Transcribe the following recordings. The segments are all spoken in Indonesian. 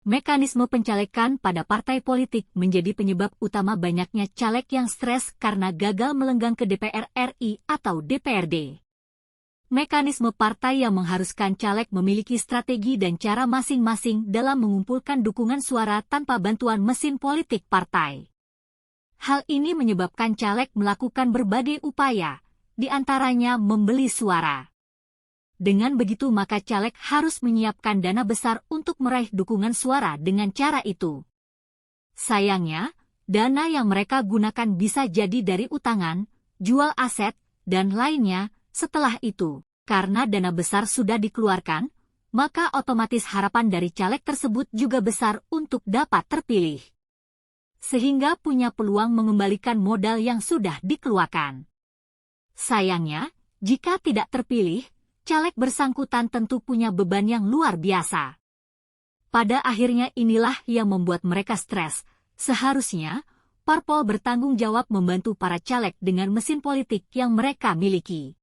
Mekanisme pencalekan pada partai politik menjadi penyebab utama banyaknya caleg yang stres karena gagal melenggang ke DPR RI atau DPRD. Mekanisme partai yang mengharuskan caleg memiliki strategi dan cara masing-masing dalam mengumpulkan dukungan suara tanpa bantuan mesin politik partai. Hal ini menyebabkan caleg melakukan berbagai upaya, di antaranya membeli suara. Dengan begitu maka caleg harus menyiapkan dana besar untuk meraih dukungan suara dengan cara itu. Sayangnya, dana yang mereka gunakan bisa jadi dari utangan, jual aset, dan lainnya. Setelah itu, karena dana besar sudah dikeluarkan, maka otomatis harapan dari caleg tersebut juga besar untuk dapat terpilih. Sehingga punya peluang mengembalikan modal yang sudah dikeluarkan. Sayangnya, jika tidak terpilih, caleg bersangkutan tentu punya beban yang luar biasa. Pada akhirnya inilah yang membuat mereka stres. Seharusnya, parpol bertanggung jawab membantu para caleg dengan mesin politik yang mereka miliki.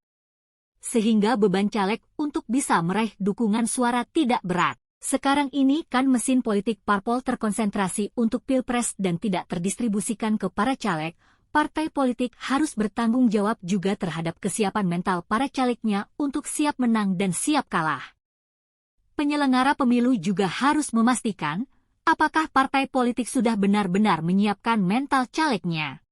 Sehingga beban caleg untuk bisa meraih dukungan suara tidak berat. Sekarang ini kan mesin politik parpol terkonsentrasi untuk pilpres dan tidak terdistribusikan ke para caleg. Partai politik harus bertanggung jawab juga terhadap kesiapan mental para calegnya untuk siap menang dan siap kalah. Penyelenggara pemilu juga harus memastikan apakah partai politik sudah benar-benar menyiapkan mental calegnya.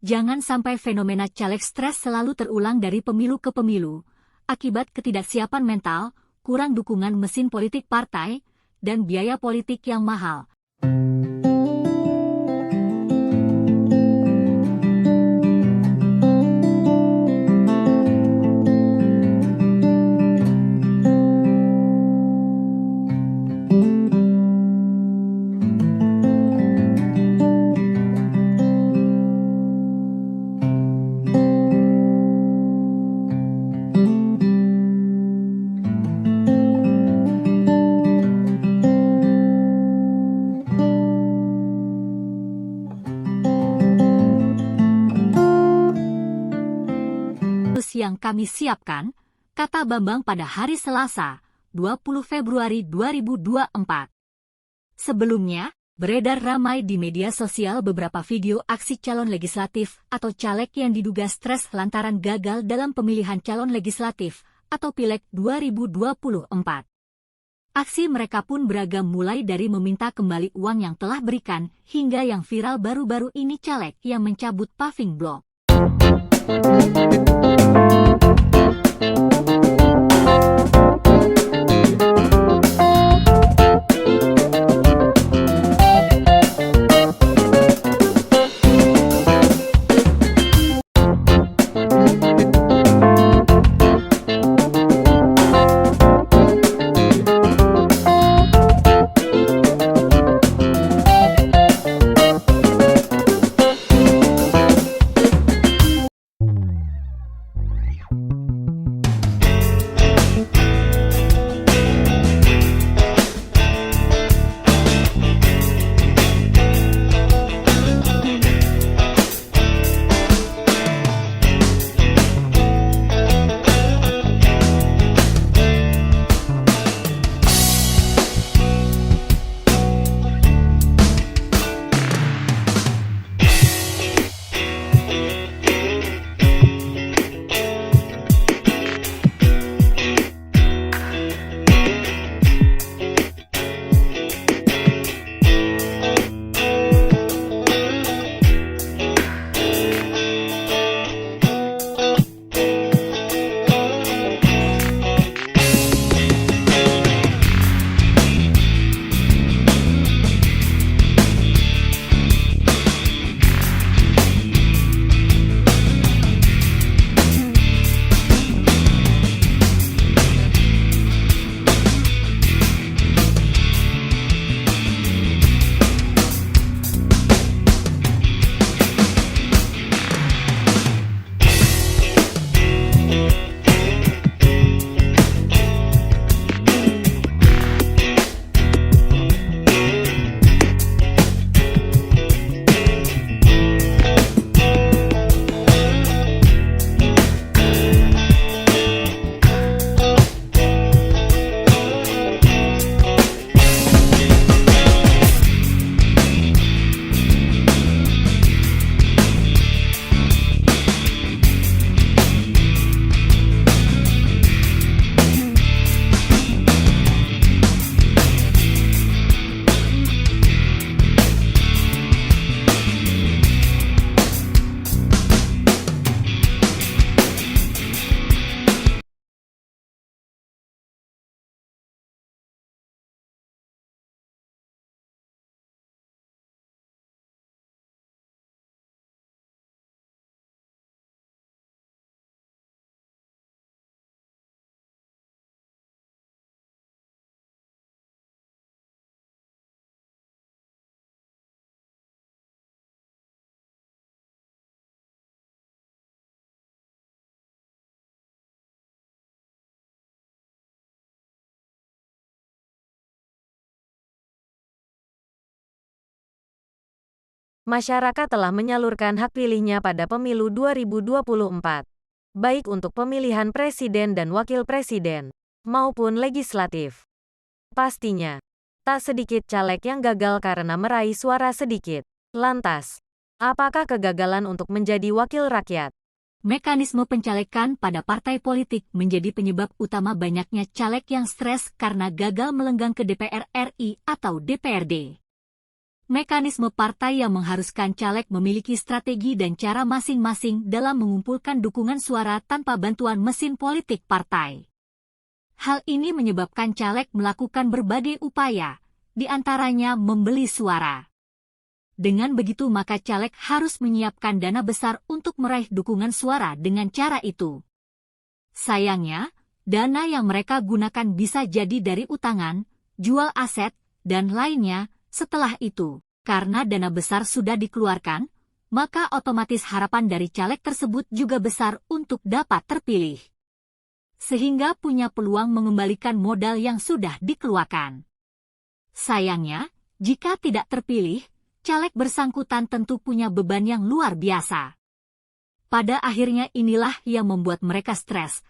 Jangan sampai fenomena caleg stres selalu terulang dari pemilu ke pemilu, akibat ketidaksiapan mental, kurang dukungan mesin politik partai, dan biaya politik yang mahal. Yang kami siapkan, kata Bambang pada hari Selasa, 20 Februari 2024. Sebelumnya, beredar ramai di media sosial beberapa video aksi calon legislatif atau caleg yang diduga stres lantaran gagal dalam pemilihan calon legislatif atau Pileg 2024. Aksi mereka pun beragam mulai dari meminta kembali uang yang telah berikan hingga yang viral baru-baru ini caleg yang mencabut paving blok. Masyarakat telah menyalurkan hak pilihnya pada pemilu 2024, baik untuk pemilihan presiden dan wakil presiden, maupun legislatif. Pastinya, tak sedikit caleg yang gagal karena meraih suara sedikit. Lantas, apakah kegagalan untuk menjadi wakil rakyat? Mekanisme pencalekan pada partai politik menjadi penyebab utama banyaknya caleg yang stres karena gagal melenggang ke DPR RI atau DPRD. Mekanisme partai yang mengharuskan caleg memiliki strategi dan cara masing-masing dalam mengumpulkan dukungan suara tanpa bantuan mesin politik partai. Hal ini menyebabkan caleg melakukan berbagai upaya, di antaranya membeli suara. Dengan begitu maka caleg harus menyiapkan dana besar untuk meraih dukungan suara dengan cara itu. Sayangnya, dana yang mereka gunakan bisa jadi dari utangan, jual aset, dan lainnya. Setelah itu, karena dana besar sudah dikeluarkan, maka otomatis harapan dari caleg tersebut juga besar untuk dapat terpilih. Sehingga punya peluang mengembalikan modal yang sudah dikeluarkan. Sayangnya, jika tidak terpilih, caleg bersangkutan tentu punya beban yang luar biasa. Pada akhirnya inilah yang membuat mereka stres,